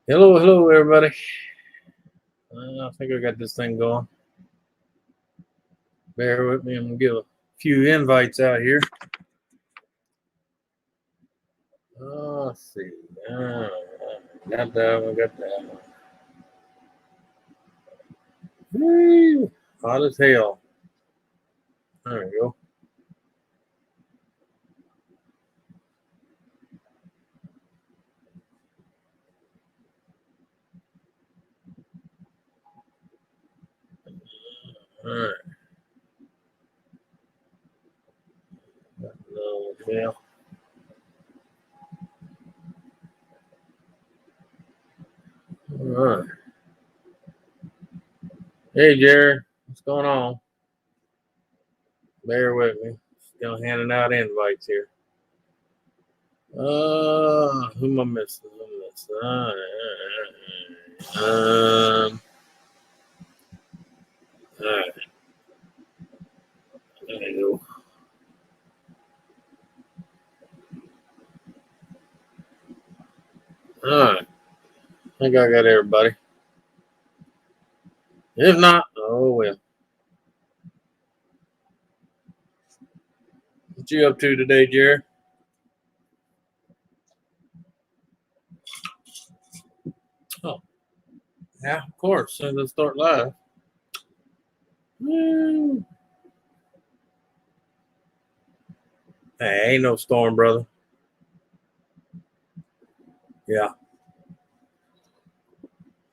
Hello, everybody. I think I got this thing going. Bear with me. I'm gonna give a few invites out here. Let's see. Got that one. Got that one. Woo! Hot as hell. There we go. All right. Yeah. All right. Hey, Jared. What's going on? Bear with me. Still handing out invites here. Who am I missing? All right. There you go. All right. I think I got everybody. If not, oh well. What you up to today, Jared? Oh, yeah, of course. So let's start live. Woo. Hey, ain't no storm, brother. Yeah.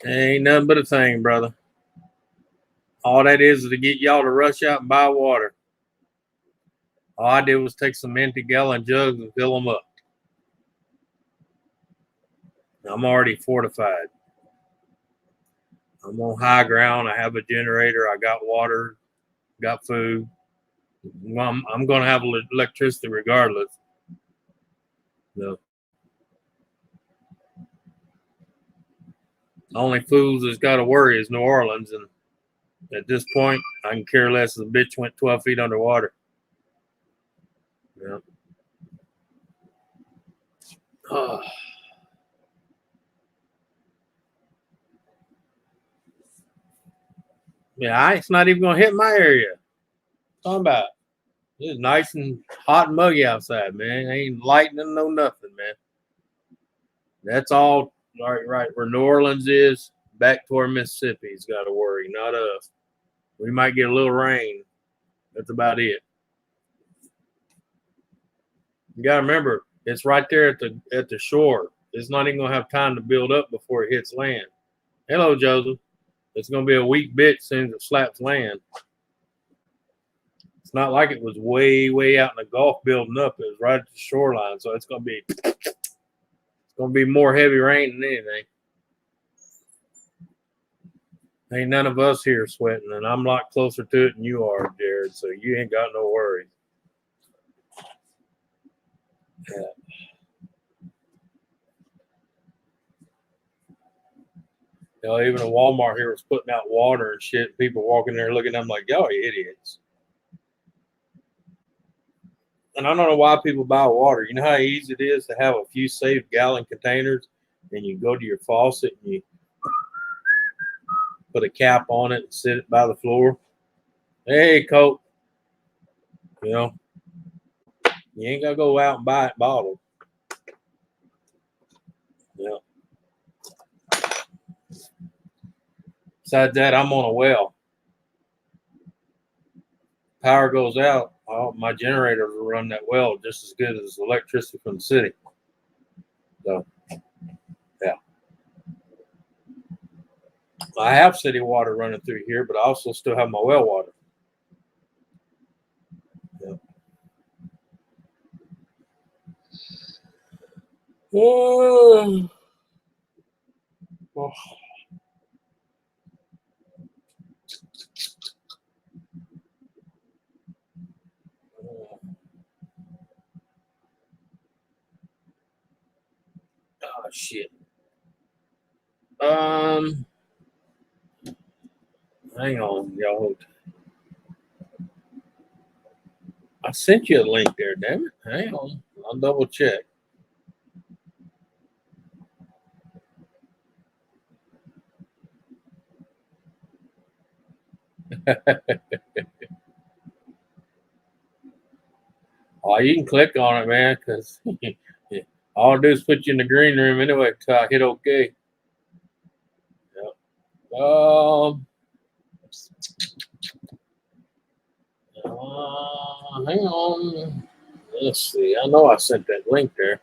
Ain't nothing but a thing, brother. All that is to get y'all to rush out and buy water. All I did was take some empty gallon jugs and fill them up. I'm already fortified. I'm on high ground. I have a generator. I got water, got food. I'm going to have electricity regardless. No. Only fools that's got to worry is New Orleans. And at this point, I can care less if the bitch went 12 feet underwater. Yeah. Oh. Yeah, it's not even going to hit my area. Talking about it's nice and hot and muggy outside, man. Ain't lightning, no nothing, man. That's all right. Where New Orleans is, back toward Mississippi's got to worry, not us. We might get a little rain. That's about it. You got to remember, it's right there at the shore. It's not even gonna have time to build up before it hits land. Hello, Joseph. It's gonna be a weak bit as soon as it slaps land. It's not like it was way out in the Gulf building up. It was right at the shoreline, so it's gonna be more heavy rain than anything. Ain't none of us here sweating, and I'm a lot closer to it than you are, Jared. So you ain't got no worries. Yeah. You know, even a Walmart here was putting out water and shit. People walking there looking at them like, y'all idiots. And I don't know why people buy water. You know how easy it is to have a few safe gallon containers, and you go to your faucet and you put a cap on it and sit it by the floor. Hey, Coke, you know, you ain't gotta go out and buy it bottled. Yeah. Besides that, I'm on a well. Power goes out, my generators will run that well just as good as electricity from the city. So, yeah. I have city water running through here, but I also still have my well water. Yeah. Oh. Oh. Oh, shit. Hang on, y'all. I sent you a link there, damn it. Hang on. I'll double check. Oh, you can click on it, man, because all I do is put you in the green room anyway until I hit OK. Yep. Hang on. Let's see. I know I sent that link there.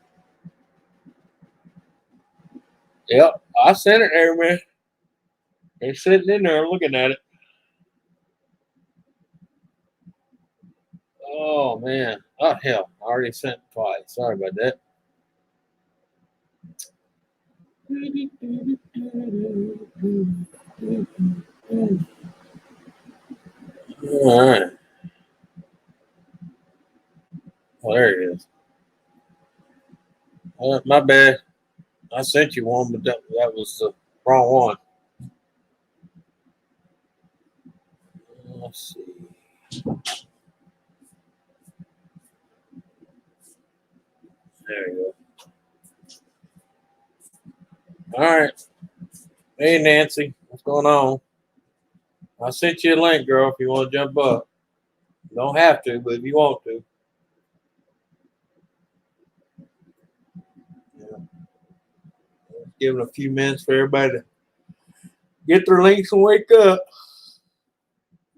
Yep, I sent it there, man. It's sitting in there looking at it. Oh, man. Oh, hell. I already sent it twice. Sorry about that. All right. Oh, there it is. My bad. I sent you one, but that was the wrong one. Let's see. There you go. All right. Hey, Nancy. What's going on? I sent you a link, girl, if you want to jump up. You don't have to, but if you want to. Yeah. Give it a few minutes for everybody to get their links and wake up.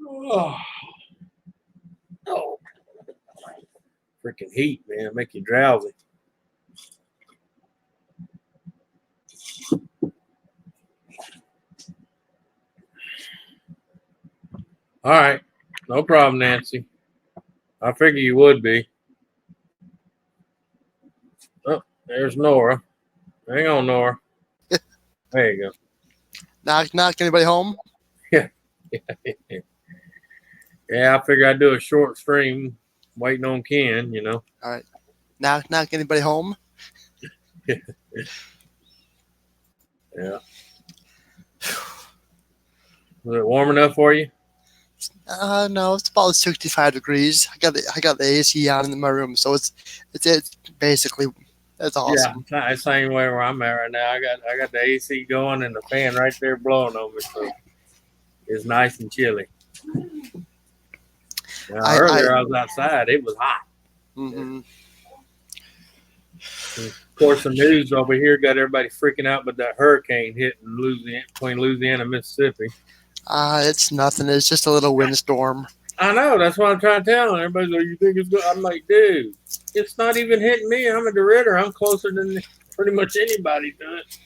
Oh, oh. Freaking heat, man. Make you drowsy. All right. No problem, Nancy. I figure you would be. Oh, there's Nora. Hang on, Nora. There you go. Knock, knock. Anybody home? Yeah. Yeah, I figure I'd do a short stream waiting on Ken, you know. All right. Knock, knock. Anybody home? Yeah. Was it warm enough for you? No, it's about 65 degrees. I got the AC on in my room, so it's basically that's awesome. Yeah, it's the same way where I'm at right now. I got the AC going and the fan right there blowing on me, so it's nice and chilly. Now, earlier I was outside; it was hot. Mm-hmm. Of course, the news over here got everybody freaking out, but that hurricane hitting Louisiana, between Louisiana and Mississippi. It's nothing. It's just a little windstorm. I know. That's what I'm trying to tell them. Everybody's like, "You think it's good?" I'm like, "Dude, it's not even hitting me. I'm a DeRidder. I'm closer than pretty much anybody to it."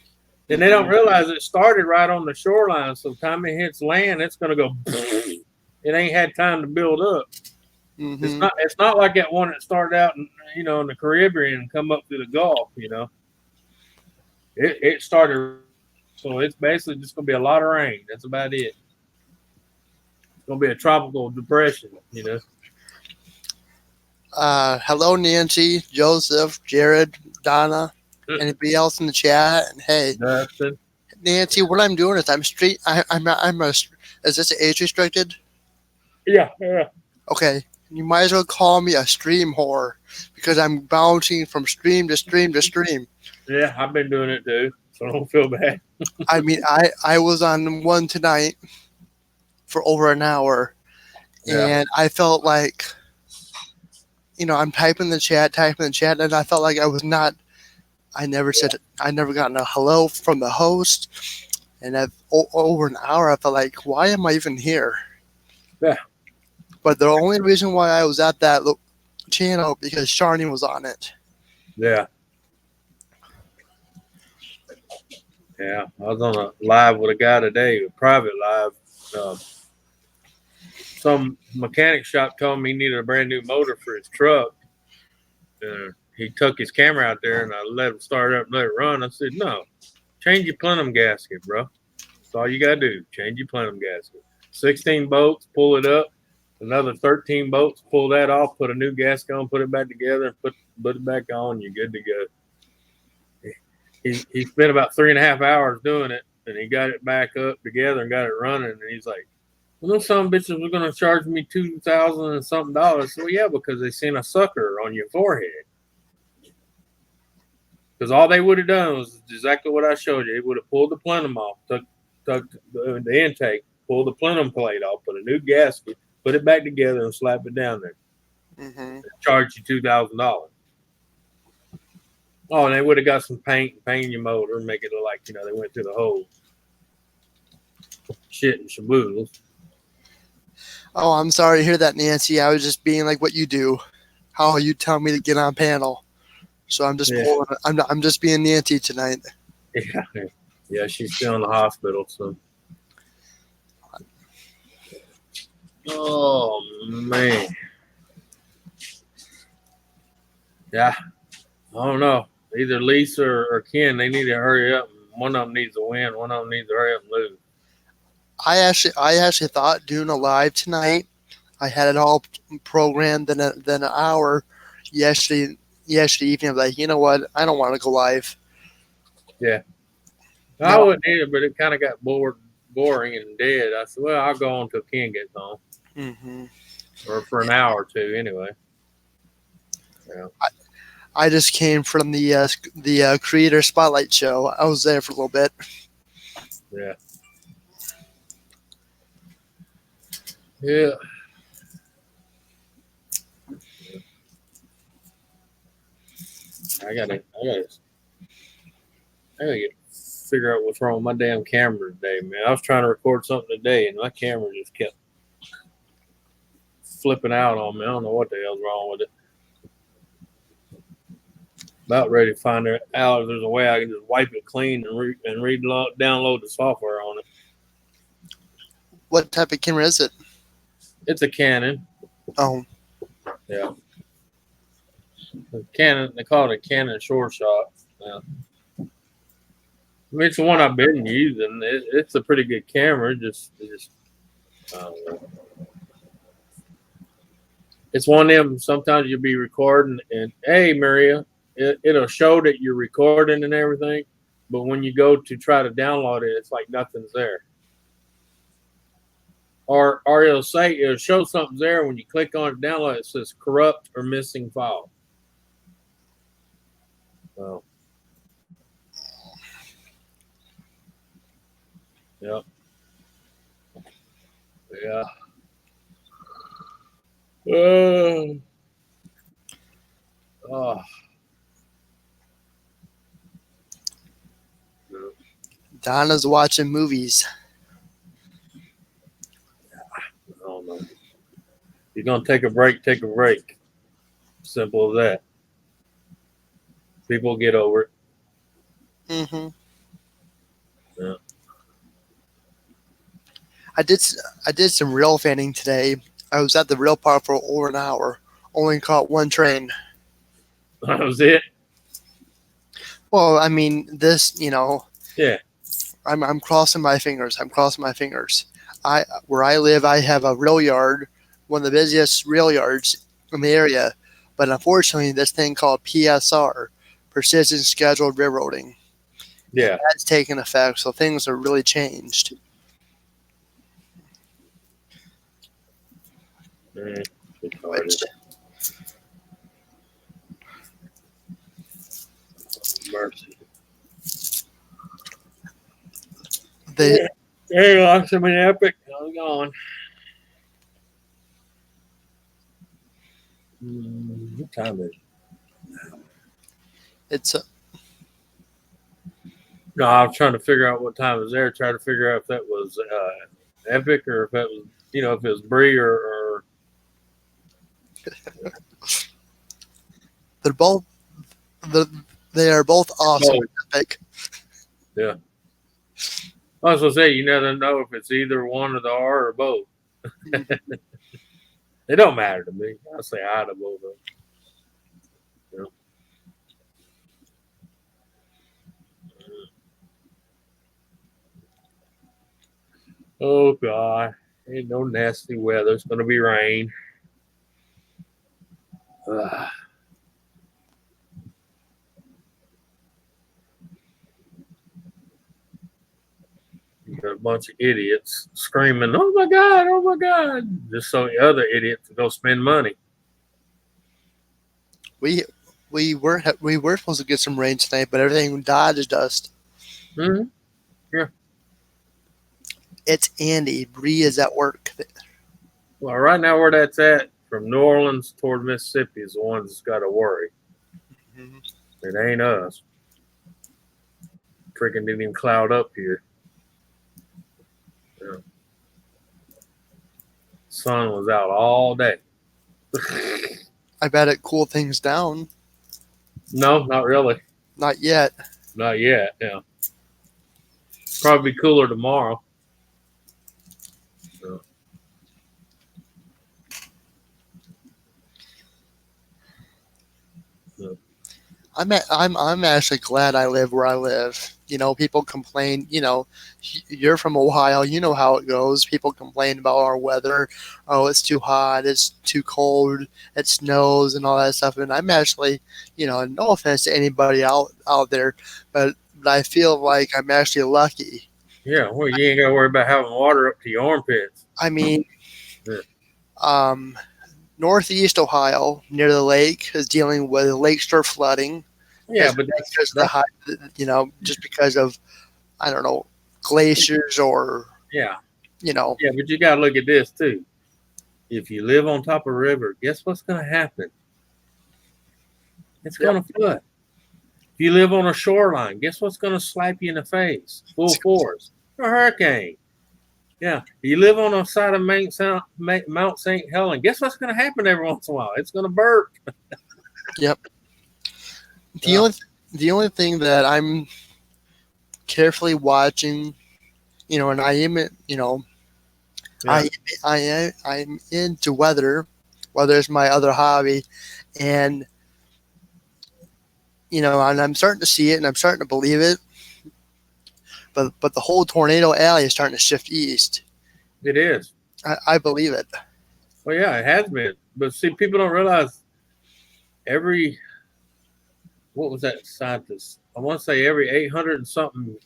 And they don't realize it started right on the shoreline. So time it hits land, it's going to go. It ain't had time to build up. Mm-hmm. It's not like that one that started out in the Caribbean and come up through the Gulf. It started. So it's basically just going to be a lot of rain. That's about it. It's going to be a tropical depression. Hello, Nancy, Joseph, Jared, Donna, anybody else in the chat? And hey, Dustin. Nancy, what I'm doing is is this age restricted? Yeah. Okay, you might as well call me a stream whore because I'm bouncing from stream to stream to stream. Yeah, I've been doing it too, so don't feel bad. I mean, I was on one tonight for over an hour, and I felt like, I'm typing the chat, and I felt like I never gotten a hello from the host, and over an hour, I felt like, why am I even here? Yeah. But the only reason why I was at that channel because Sharni was on it. Yeah. Yeah, I was on a live with a guy today, a private live. Some mechanic shop told me he needed a brand new motor for his truck. He took his camera out there and I let him start up and let it run. I said, no, change your plenum gasket, bro. That's all you got to do. Change your plenum gasket. 16 bolts, pull it up. Another 13 bolts, pull that off, put a new gasket on, put it back together, and put it back on. You're good to go. He spent about 3.5 hours doing it, and he got it back up together and got it running. And he's like, "Well, those some bitches were going to charge me $2,000 and something dollars." So yeah, because they seen a sucker on your forehead. Because all they would have done was exactly what I showed you. They would have pulled the plenum off, took the intake, pull the plenum plate off, put a new gasket, put it back together, and slap it down there. Mm-hmm. Charge you $2,000. Oh, and they would have got some paint and paint your motor and make it look like, they went through the whole shit and shaboodles. Oh, I'm sorry to hear that, Nancy. I was just being like what you do. How you tell me to get on panel. So I'm just pulling. I'm just being Nancy tonight. Yeah, she's still in the hospital. So, oh man, yeah, I don't know. Either Lisa or Ken, they need to hurry up. One of them needs to win. One of them needs to hurry up and lose. I actually thought doing a live tonight. I had it all programmed. Then an hour yesterday evening. I'm like, you know what? I don't want to go live. Yeah, I wouldn't either, but it kind of got boring and dead. I said, well, I'll go on till Ken gets on, or for an hour or two anyway. Yeah. I just came from the Creator Spotlight show. I was there for a little bit. Yeah. Yeah. I gotta figure out what's wrong with my damn camera today, man. I was trying to record something today, and my camera just kept flipping out on me. I don't know what the hell's wrong with it. About ready to find out if there's a way I can just wipe it clean and download the software on it. What type of camera is it? It's a Canon. Oh. Yeah. Canon. They call it a Canon SureShot. Yeah. I mean, it's the one I've been using. It's a pretty good camera. I don't know. It's one of them. Sometimes you'll be recording, and hey, Maria, it'll show that you're recording and everything, but when you go to try to download it, it's like nothing's there. Or it'll show something's there. When you click on it, download, it says corrupt or missing file. So, yep. Yeah. Oh. Donna's watching movies. I don't know. You're gonna take a break. Take a break. Simple as that. People get over it. Mm-hmm. Yeah. I did some rail fanning today. I was at the rail park for over an hour. Only caught one train. That was it. Well, I mean, this, Yeah. I'm crossing my fingers. Where I live, I have a rail yard, one of the busiest rail yards in the area. But unfortunately, this thing called PSR, Precision Scheduled Railroading, Yeah, that's taken effect. So things are really changed. Which, mercy. There you go. Something epic. How's it going? What time is it? It's No, I was trying to figure out what time it was there. Try to figure out if that was epic or if that was, if it was Bree or. they are both awesome. Epic. Yeah. I was gonna say you never know if it's either one or the R or both. It don't matter to me. I say I to both of them. Yeah. Oh God, ain't no nasty weather. It's gonna be rain. You got a bunch of idiots screaming, "Oh my God! Oh my God!" Just so the other idiots go spend money. We were supposed to get some rain tonight, but everything dodged dust. Mm-hmm. Yeah. It's Andy. Bree is at work. Well, right now where that's at, from New Orleans toward Mississippi, is the ones that's got to worry. Mhm. It ain't us. Freaking didn't even cloud up here. Yeah. Sun was out all day. I bet it cooled things down. No, not really. Not yet. Not yet. Yeah. Probably be cooler tomorrow. Yeah. Yeah. I'm actually glad I live where I live. You know, people complain. You know, you're from Ohio. You know how it goes. People complain about our weather. Oh, it's too hot. It's too cold. It snows and all that stuff. And I'm actually, you know, no offense to anybody out there, but I feel like I'm actually lucky. Yeah, well, you ain't got to worry about having water up to your armpits. I mean, Yeah. Northeast Ohio near the lake is dealing with lakeshore flooding. Yeah, Just but because of the high, you know, just because of I don't know glaciers or yeah, you know. yeah, but you got to look at this too. If you live on top of a river, guess what's going to happen? It's going to flood. If you live on a shoreline, guess what's going to slap you in the face? Full force. A hurricane. Yeah. You live on the side of Mount St. Helens, guess what's going to happen every once in a while? It's going to burp. Yep. The only thing that I'm carefully watching, you know, and I am, you know, Yeah. I'm into weather. Weather is my other hobby, and you know, and I'm starting to see it, and I'm starting to believe it. But the whole tornado alley is starting to shift east. It is. I believe it. Well, yeah, it has been. But see, people don't realize what was that scientist? I want to say every 800 and something,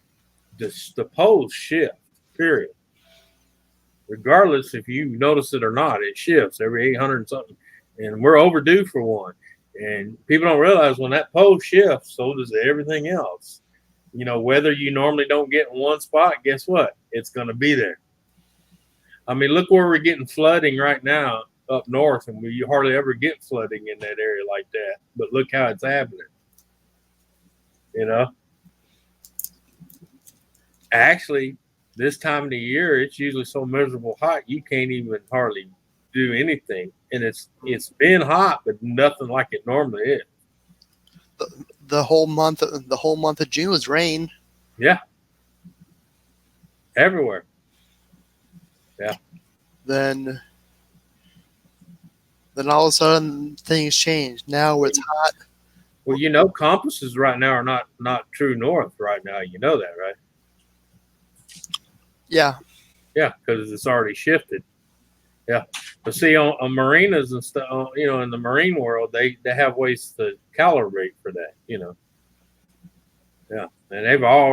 the poles shift, period. Regardless if you notice it or not, it shifts every 800 and something. And we're overdue for one. And people don't realize when that pole shifts, so does everything else. You know, whether you normally don't get in one spot, guess what? It's going to be there. I mean, look where we're getting flooding right now up north, and you hardly ever get flooding in that area like that. But look how it's happening. You know, actually, this time of the year, it's usually so miserable hot you can't even hardly do anything, and it's been hot, but nothing like it normally is. The whole month of June was rain. Yeah, everywhere. Yeah. Then all of a sudden things changed. Now it's hot. Well, you know, compasses right now are not true north right now. You know that, right? Yeah. Yeah, because it's already shifted. Yeah, but see, on marinas and stuff, you know, in the marine world, they have ways to calibrate for that. You know. Yeah, and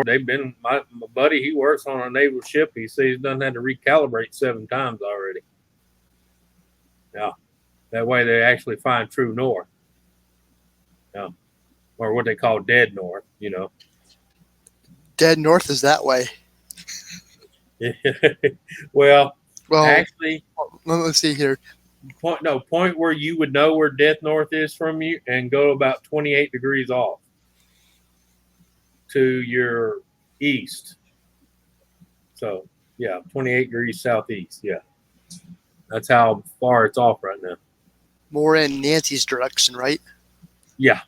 they've been my buddy. He works on a naval ship. He says he's done had to recalibrate 7 times already. Yeah, that way they actually find true north. Yeah, or what they call dead north. You know. Dead north is that way. well, Well, actually, let's see here. Point where you would know where death north is from you, and go about 28 degrees off to your east. So yeah, 28 degrees southeast. Yeah, that's how far it's off right now. More in Nancy's direction, right? Yeah,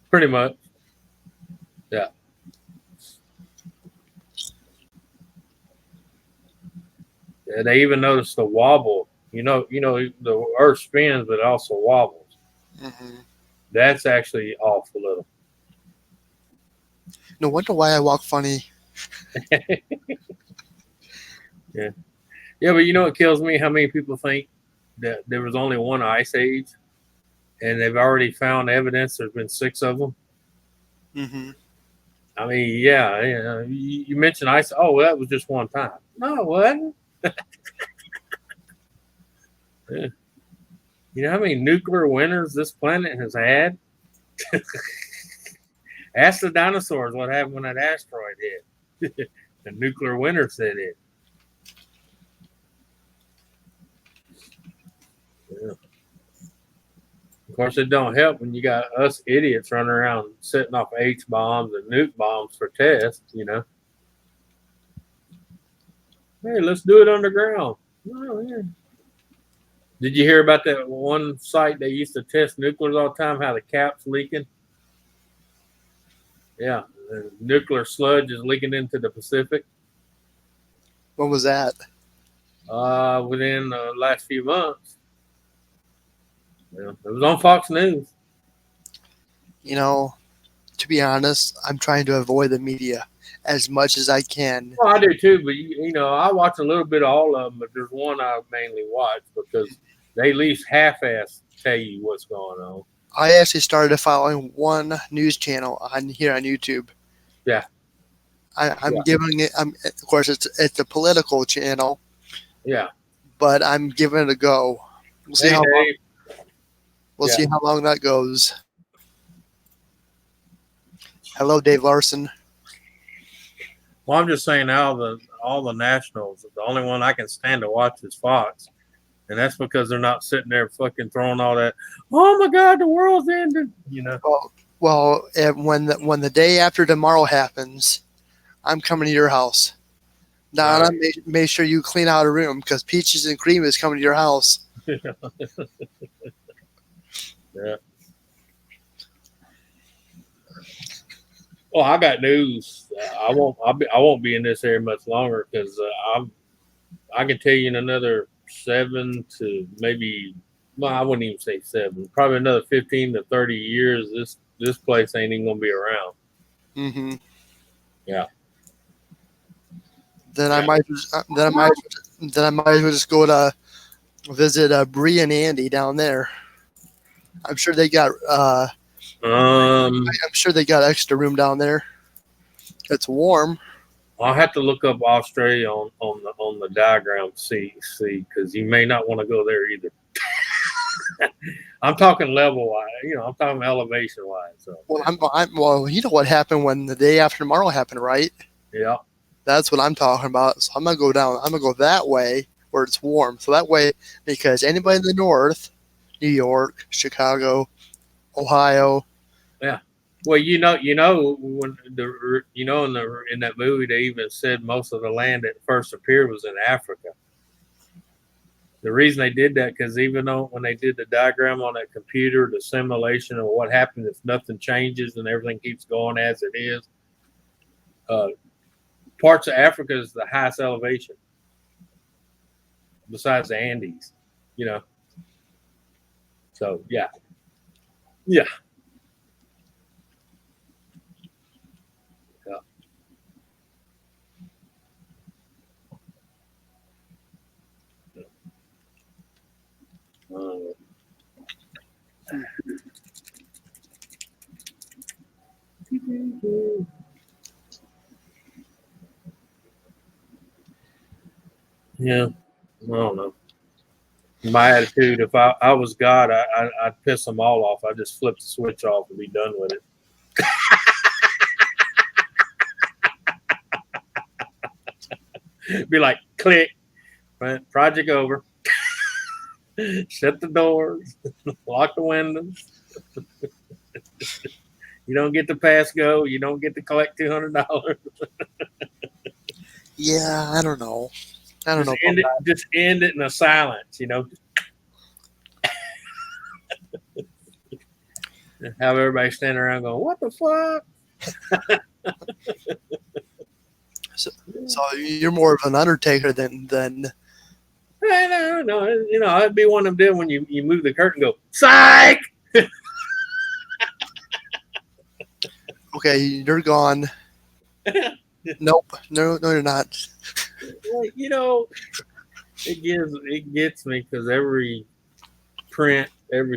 pretty much. Yeah. Yeah, they even noticed the wobble. You know, the Earth spins, but it also wobbles. Mm-hmm. That's actually off a little. No wonder why I walk funny. Yeah, but you know what kills me? How many people think that there was only one ice age, and they've already found evidence there's been 6 of them. Mm-hmm. I mean, yeah, you mentioned ice. Oh, well, that was just one time. No, it wasn't. Yeah. You know how many nuclear winters this planet has had? Ask the dinosaurs what happened when that asteroid hit. The nuclear winter set in. Of course, it don't help when you got us idiots running around setting off H bombs and nuke bombs for tests. Hey, let's do it underground. Oh, yeah. Did you hear about that one site they used to test nuclears all the time? How the cap's leaking? Yeah, the nuclear sludge is leaking into the Pacific. When was that? Within the last few months. Yeah, it was on Fox News. To be honest, I'm trying to avoid the media as much as I can. Well, I do too, but I watch a little bit of all of them, but there's one I mainly watch because they at least half-ass tell you what's going on. I actually started following one news channel here on YouTube. Yeah. I'm giving it. Of course, it's a political channel. Yeah. But I'm giving it a go. We'll see see how long that goes. Hello, Dave Larson. Well, I'm just saying all the nationals, the only one I can stand to watch is Fox. And that's because they're not sitting there fucking throwing all that, oh my God, the world's ended, Well, when the day after tomorrow happens, I'm coming to your house. Now, right. Make sure you clean out a room because Peaches and Cream is coming to your house. Yeah. Well, I got news. I won't be in this area much longer because I can tell you in another 7 to maybe, well, I wouldn't even say 7, probably another 15 to 30 years. This place ain't even gonna be around. Mm-hmm. Yeah. Then I might as well just go to visit Bree and Andy down there. I'm sure they got I'm sure they got extra room down there. It's warm. I'll have to look up Australia on the diagram see because you may not want to go there either. I'm talking level wise, I'm talking elevation wise. So. Well, you know what happened when the day after tomorrow happened, right? Yeah. That's what I'm talking about. So I'm gonna go down. I'm gonna go that way where it's warm. So that way, because anybody in the north, New York, Chicago, Ohio. Yeah. Well, when in that movie they even said most of the land that first appeared was in Africa. The reason they did that because even though when they did the diagram on that computer, the simulation of what happens if nothing changes and everything keeps going as it is, parts of Africa is the highest elevation besides the Andes, So yeah. Yeah. Yeah, I don't know. My attitude, if I was God, I'd piss them all off. I'd just flip the switch off and be done with it. Be like, click, project over. Shut the doors, lock the windows. You don't get to pass go. You don't get to collect $200. Yeah, I don't know. Just end it in a silence, Have everybody standing around going, "What the fuck?" So you're more of an undertaker than. No. It'd be one of them when you move the curtain, and go psych. Okay, you're gone. Nope. No, you're not. It gets me because every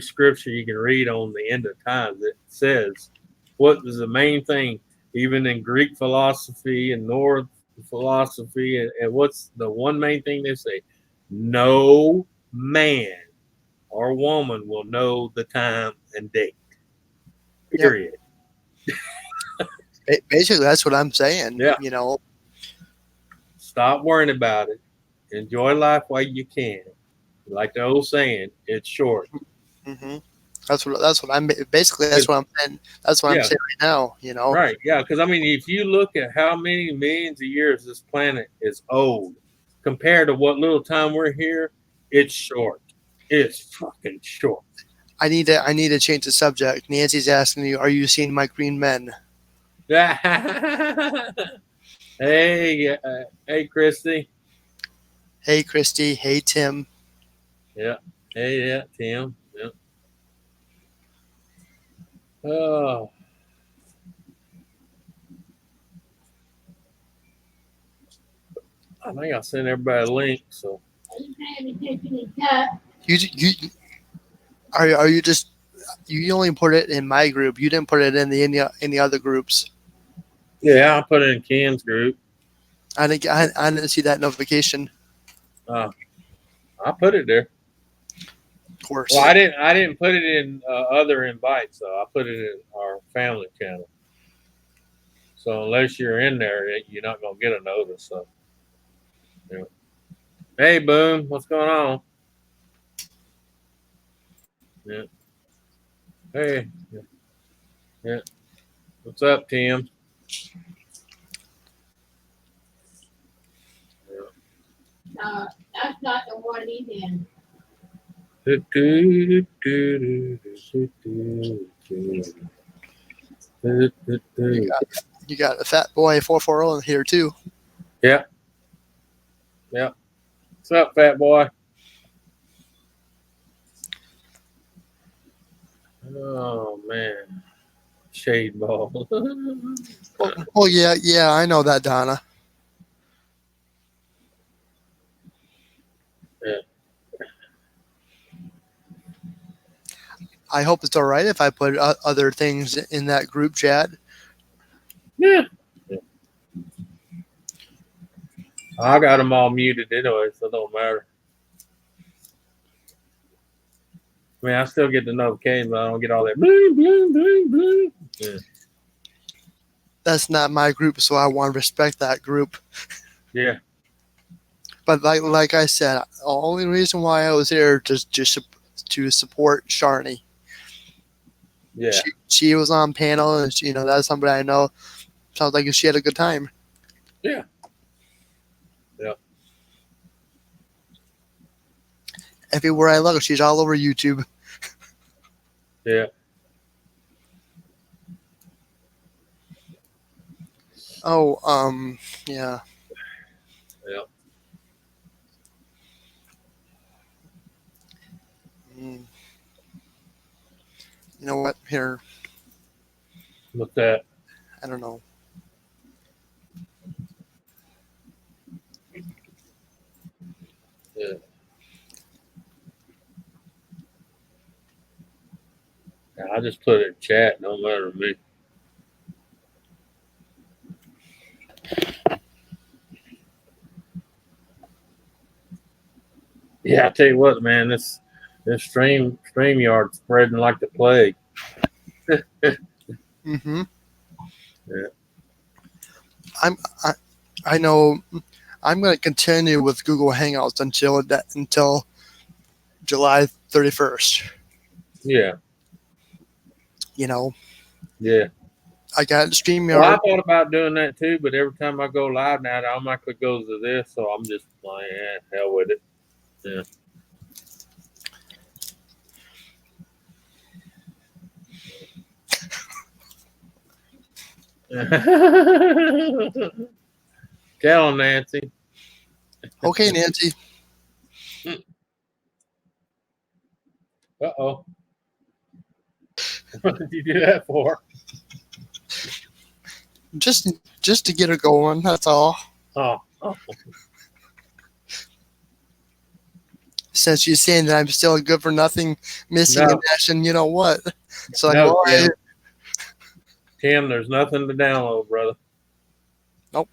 scripture you can read on the end of times, it says what is the main thing, even in Greek philosophy and North philosophy, and what's the one main thing they say? No man or woman will know the time and date. Period. Yep. Basically, that's what I'm saying. Yeah. Stop worrying about it. Enjoy life while you can. Like the old saying, it's short. Mm-hmm. That's what I'm basically. That's what I'm saying. That's what I'm Yeah. saying right now. You know, Right. Yeah. Because I mean, if you look at how many millions of years this planet is old compared to what little time we're here, it's short. It's fucking short. I need to change the subject. Nancy's asking you, "Are you seeing my green men?" Hey, hey, Christy. Hey, Christy. Hey, Tim. Yeah. Hey, yeah, Tim. Yeah. Oh, I think I sent everybody a link. So You are you just you only put it in my group. You didn't put it in the any other groups. yeah, I put it in Ken's group. I didn't see that notification. I put it there. Of course. Well, I didn't put it in other invites though. I put it in our family channel. So unless you're in there, you're not gonna get a notice. So, yeah. Hey, Boom, what's going on? Yeah. Hey. Yeah. Yeah. What's up, Tim? That's not the one he's in. You got a fat boy 440 in here too. Yeah. Yeah. What's up, fat boy? Oh man. Shade ball. Oh yeah, I know that, Donna. Yeah. I hope it's all right if I put other things in that group chat. Yeah. I got them all muted anyway, so it don't matter. I mean, I still get the notification, but I don't get all that bling, bling, bling, bling. Yeah. That's not my group, so I want to respect that group. Yeah. But like I said, the only reason why I was here just to support Sharni. Yeah. She was on panel, and she, that's somebody I know. Sounds like she had a good time. Yeah. Yeah. Everywhere I look, she's all over YouTube. Yeah. Oh, yeah. Yeah. Mm. You know what? Here, What's that? I don't know. Yeah. Yeah, I just put it in chat. Don't matter to me. Yeah, I tell you what, man, this StreamYard spreading like the plague. Mm-hmm. Yeah. I know. I'm going to continue with Google Hangouts until July 31st. Yeah. Yeah. I got StreamYard. Well, I thought about doing that too, but every time I go live now, it automatically goes to this, so I'm just like, hell with it. Yeah. Tell him, Nancy. Okay, Nancy. Uh-oh. What did you do that for? Just to get her going. That's all. Oh. Since she's saying that I'm still a good for nothing, missing No. in action, you know what? So No, boy, Tim, there's nothing to download, brother. Nope.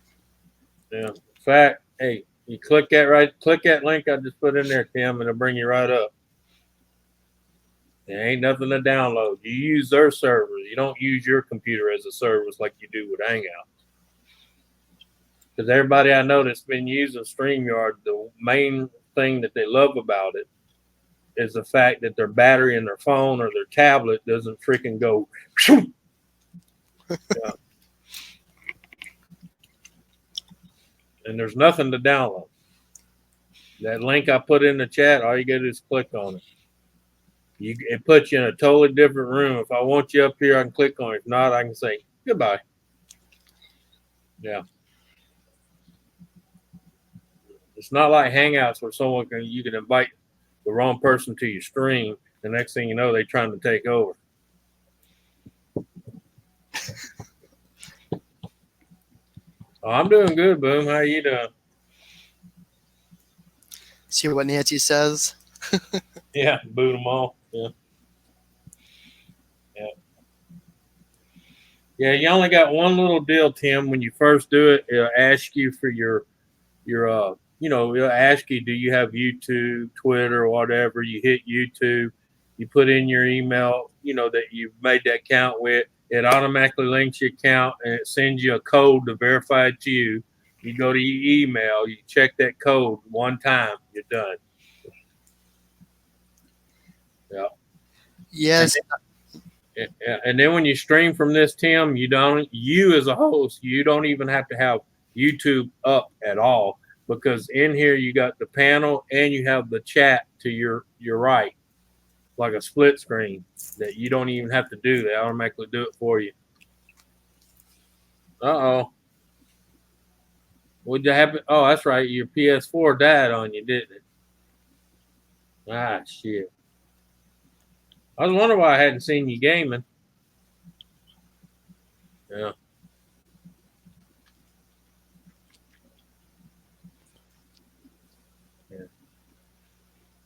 Yeah. In fact, hey, you click that link I just put in there, Tim, and it'll bring you right up. There ain't nothing to download. You use their servers. You don't use your computer as a service like you do with Hangout. Because everybody I know that's been using StreamYard, the main thing that they love about it is the fact that their battery in their phone or their tablet doesn't freaking go. Yeah. And there's nothing to download. That link I put in the chat, all you gotta do is click on it. It puts you in a totally different room. If I want you up here, I can click on it. If not, I can say goodbye. Yeah. It's not like Hangouts where you can invite the wrong person to your stream. The next thing you know, they're trying to take over. Oh, I'm doing good, Boom. How you doing? See what Nancy says. Yeah, boot them all. Yeah. Yeah. Yeah, you only got one little deal, Tim. When you first do it, it'll ask you for your it'll ask you, do you have YouTube, Twitter, whatever. You hit YouTube, you put in your email, that you've made that account with. It automatically links your account and it sends you a code to verify it's you. You go to your email, you check that code one time, you're done. Yeah. Yes. And then when you stream from this, Tim, you as a host, you don't even have to have YouTube up at all, because in here you got the panel and you have the chat to your right, like a split screen that you don't even have to do. They automatically do it for you. Uh-oh. What'd happen? Oh, that's right. Your PS4 died on you, didn't it? Ah, shit. I was wondering why I hadn't seen you gaming. Yeah.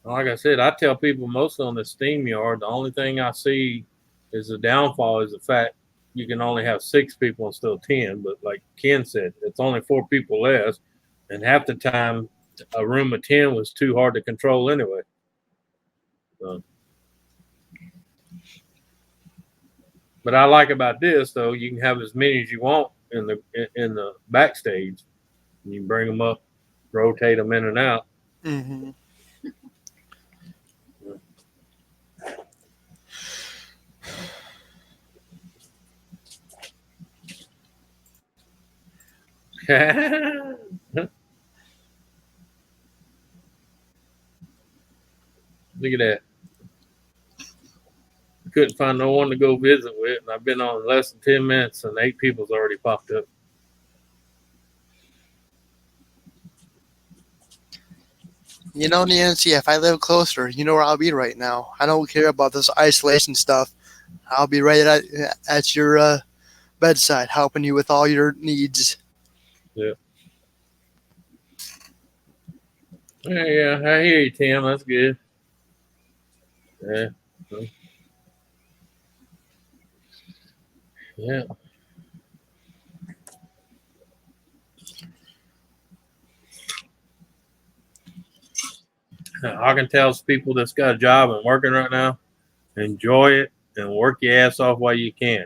Like I said, I tell people mostly on the SteamYard, the only thing I see is the downfall is the fact you can only have 6 people instead of 10. But like Ken said, it's only 4 people less. And half the time, a room of 10 was too hard to control anyway. So. But I like about this, though, you can have as many as you want in the backstage. You can bring them up, rotate them in and out. Mm-hmm. Look at that. Couldn't find no one to go visit with, and I've been on less than 10 minutes, and 8 people's already popped up. Nancy, if I live closer, you know where I'll be right now. I don't care about this isolation stuff. I'll be right at your bedside, helping you with all your needs. Yeah. Yeah, I hear you, Tim. That's good. Yeah. Yeah. I can tell people that's got a job and working right now, enjoy it and work your ass off while you can.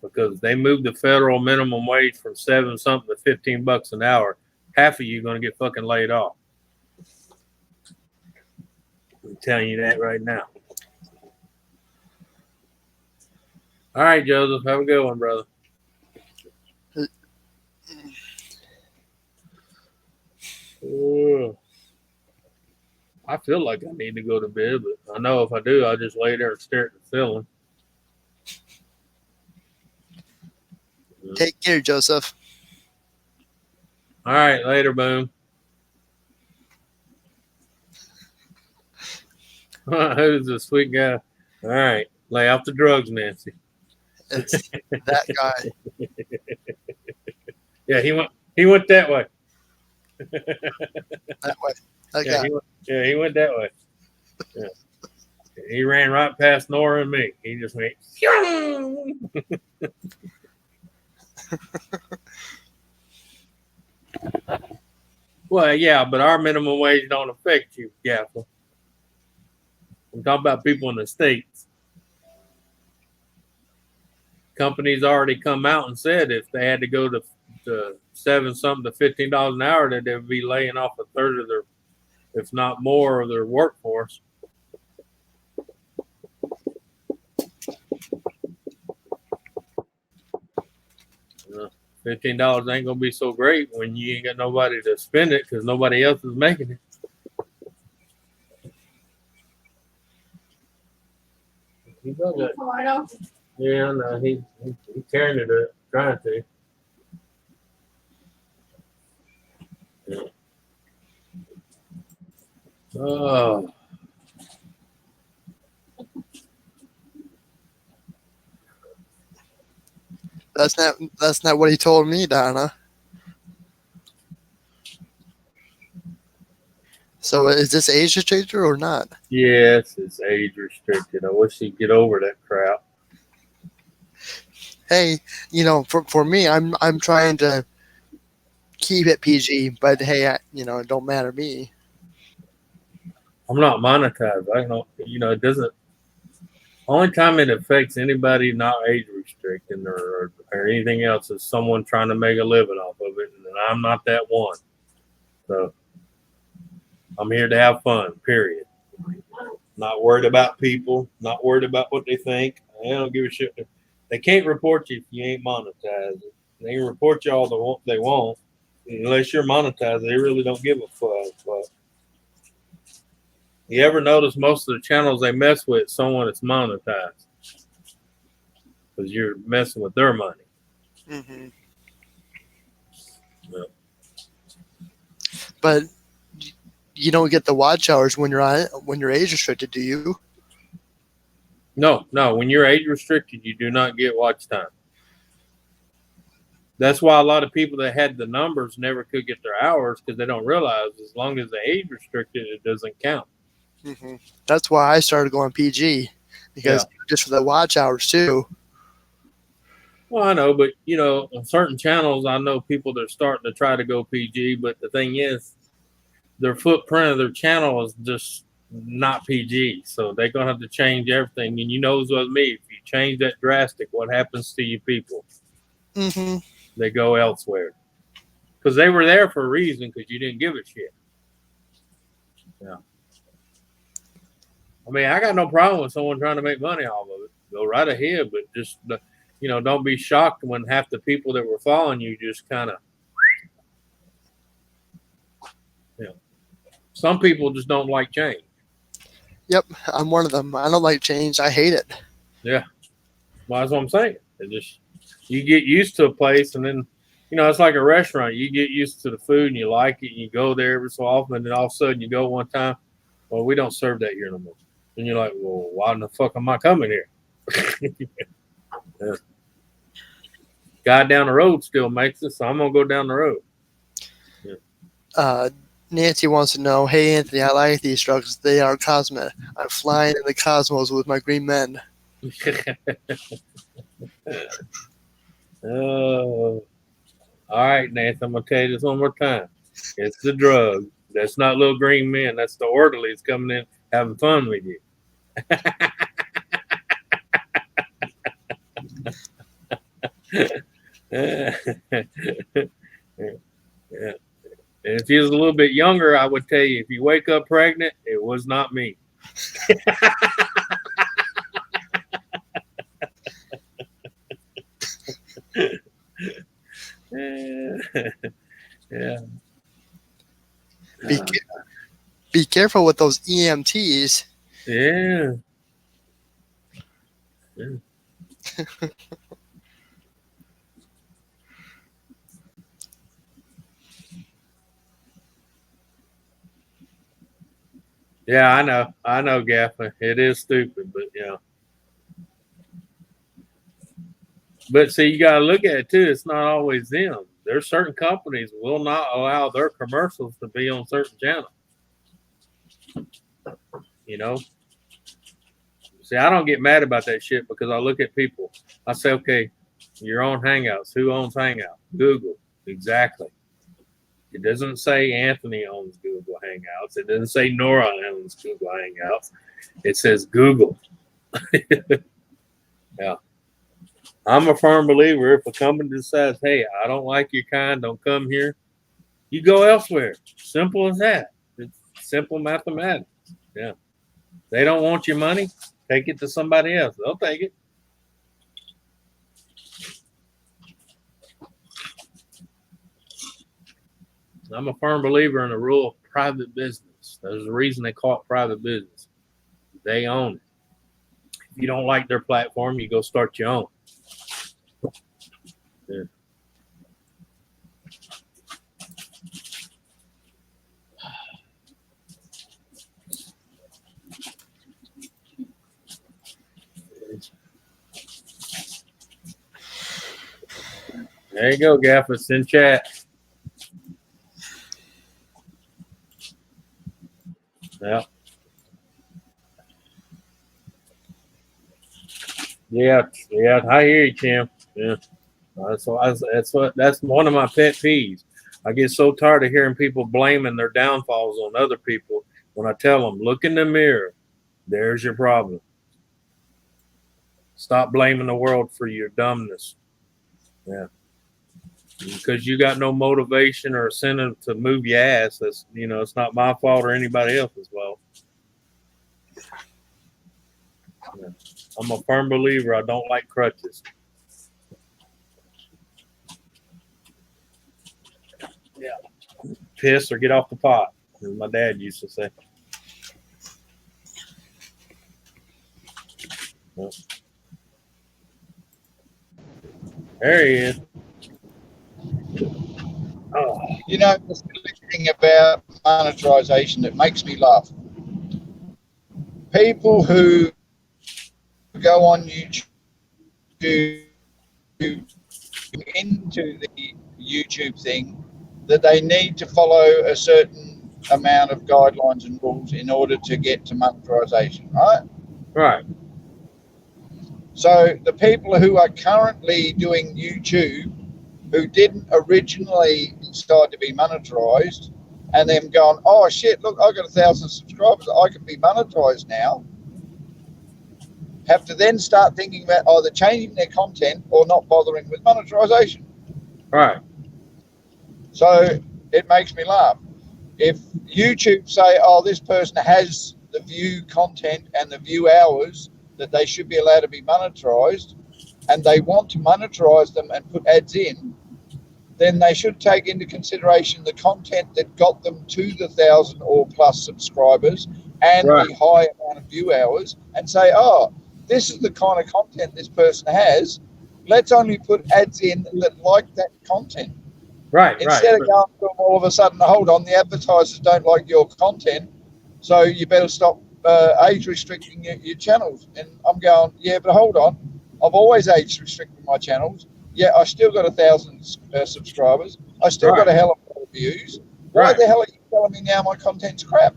Because they moved the federal minimum wage from 7 something to $15 an hour. Half of you are going to get fucking laid off. I'm telling you that right now. All right, Joseph. Have a good one, brother. I feel like I need to go to bed, but I know if I do, I'll just lay there and stare at the ceiling. Take care, Joseph. All right, later, Boom. Who's the sweet guy? All right, lay off the drugs, Nancy. It's that guy. Yeah, he went that way. That way. That Yeah, guy. he went that way. Yeah. He ran right past Nora and me. He just went. Well, yeah, but our minimum wage don't affect you, Gaffer. I'm talking about people in the States. Companies already come out and said if they had to go to 7 something to $15 an hour, that they would be laying off a third of their if not more, of their workforce. $15 ain't gonna be so great when you ain't got nobody to spend it because nobody else is making it. He does it. Yeah, no, he's carrying it up, trying to. Yeah. Oh. That's not what he told me, Donna. So is this age restricted or not? Yes, it's age restricted. I wish he'd get over that crap. Hey, for me, I'm trying to keep it PG, but hey, it don't matter to me. I'm not monetized. I don't, it doesn't. Only time it affects anybody not age restricted or anything else is someone trying to make a living off of it, and I'm not that one. So I'm here to have fun. Period. Not worried about people. Not worried about what they think. I don't give a shit. They can't report you if you ain't monetized. They can report you all they want. Unless you're monetized, they really don't give a fuck. But you ever notice most of the channels they mess with someone that's monetized? Because you're messing with their money. Mm-hmm. Yeah. But you don't get the watch hours when you're age restricted, do you? No. When you're age restricted, you do not get watch time. That's why a lot of people that had the numbers never could get their hours because they don't realize as long as they're age restricted, it doesn't count. Mm-hmm. That's why I started going PG because just for the watch hours too. Well, I know, but on certain channels, I know people that are starting to try to go PG. But the thing is, their footprint of their channel is just not PG, so they're gonna have to change everything. And as well as me, if you change that drastic, what happens to you people? Mm-hmm. They go elsewhere because they were there for a reason. Because you didn't give a shit. Yeah. I mean, I got no problem with someone trying to make money off of it. Go right ahead, but just don't be shocked when half the people that were following you just kind of. Some people just don't like change. Yep, I'm one of them. I don't like change. I hate it. Yeah. Well, that's what I'm saying. You get used to a place, and then, it's like a restaurant. You get used to the food, and you like it, and you go there every so often, and then all of a sudden you go one time, well, we don't serve that here no more. And you're like, well, why in the fuck am I coming here? Yeah. Guy down the road still makes it, so I'm going to go down the road. Yeah. Nancy wants to know, hey, Anthony, I like these trucks. They are cosmic. I'm flying in the cosmos with my green men. Oh. All right, Nancy, I'm going to tell you this one more time. It's the drug. That's not little green men. That's the orderlies coming in having fun with you. Yeah. And if he was a little bit younger, I would tell you, if you wake up pregnant, it was not me. Yeah. Be careful with those EMTs. Yeah. Yeah, I know, Gaffney. It is stupid, but But see, you got to look at it too. It's not always them. There's certain companies will not allow their commercials to be on certain channels. See, I don't get mad about that shit because I look at people. I say, okay, you're on Hangouts. Who owns Hangouts? Google. Exactly. It doesn't say Anthony owns Google Hangouts. It doesn't say Nora owns Google Hangouts. It says Google. Yeah. I'm a firm believer if a company decides, hey, I don't like your kind, don't come here, you go elsewhere. Simple as that. It's simple mathematics. Yeah. They don't want your money. Take it to somebody else. They'll take it. I'm a firm believer in the rule of private business. There's a reason they call it private business. They own it. If you don't like their platform, you go start your own. Yeah. There you go, Gaff. It's in chat. Yeah. Yeah. I hear you, Tim. Yeah. That's one of my pet peeves. I get so tired of hearing people blaming their downfalls on other people when I tell them, look in the mirror. There's your problem. Stop blaming the world for your dumbness. Yeah. Because you got no motivation or incentive to move your ass. That's, it's not my fault or anybody else's fault. Yeah. I'm a firm believer. I don't like crutches. Yeah. Piss or get off the pot, as my dad used to say. Yeah. There he is. Oh. You know, the thing about monetization that makes me laugh. People who go on YouTube into the YouTube thing that they need to follow a certain amount of guidelines and rules in order to get to monetization, right? Right. So the people who are currently doing YouTube who didn't originally decide to be monetized and then going, oh shit, look, I've got 1,000 subscribers, I can be monetized now, have to then start thinking about either changing their content or not bothering with monetization. Right. So it makes me laugh. If YouTube say, oh, this person has the view content and the view hours that they should be allowed to be monetized, and they want to monetize them and put ads in, then they should take into consideration the content that got them to the 1,000 or plus subscribers and right. the high amount of view hours and say, oh, this is the kind of content this person has. Let's only put ads in that like that content. Right. Instead of going to them all of a sudden, hold on, the advertisers don't like your content, so you better stop age restricting your channels. And I'm going, yeah, but hold on. I've always age restricted my channels. Yeah, I still got 1,000 subscribers. I still got a hell of a lot of views. Why the hell are you telling me now my content's crap?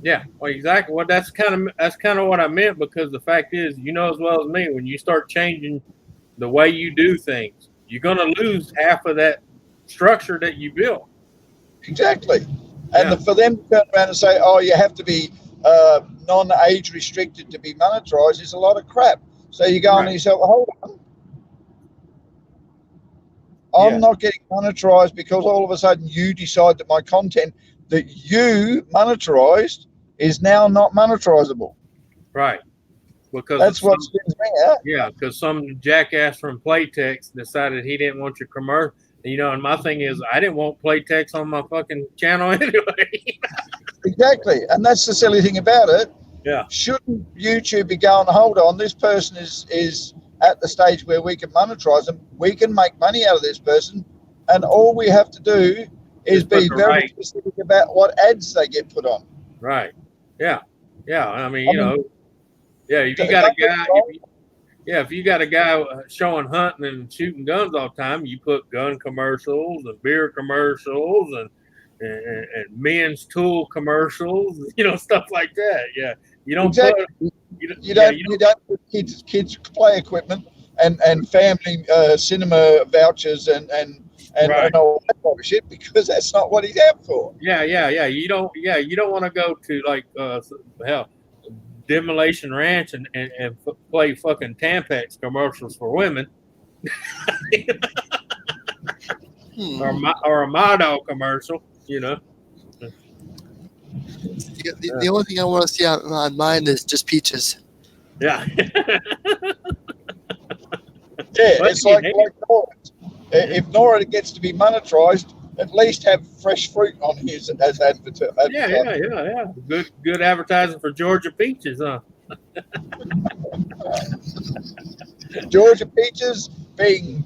Yeah, well, exactly. Well, that's kind of what I meant, because the fact is, as well as me, when you start changing the way you do things, you're going to lose half of that structure that you built. Exactly. And for them to turn around and say, oh, you have to be non-age restricted to be monetized is a lot of crap. So you go on and you say, well, hold on. I'm not getting monetized because all of a sudden you decide that my content that you monetized is now not monetizable. Right. Because that's what spins me out. Yeah, because some jackass from Playtex decided he didn't want your commercial. And my thing is, I didn't want Playtex on my fucking channel anyway. Exactly. And that's the silly thing about it. Yeah. Shouldn't YouTube be going, hold on, this person is at the stage where we can monetize them, we can make money out of this person, and all we have to do is be very specific about what ads they get put on. Right. Yeah. Yeah. I mean, if you got a guy, if you got a guy showing hunting and shooting guns all the time, you put gun commercials and beer commercials and men's tool commercials, stuff like that. Yeah. You don't put you don't put kids play equipment and family cinema vouchers and all that kind of shit, because that's not what he's out for. Yeah. You don't want to go to Demolition Ranch and play fucking Tampax commercials for women. Hmm. Or a My Dog commercial, The only thing I want to see on mine is just peaches. Yeah. Yeah, But it's like maybe- Norris. If Nora gets to be monetized, at least have fresh fruit on his as advertising. Yeah. Good advertising for Georgia peaches, huh? Georgia peaches being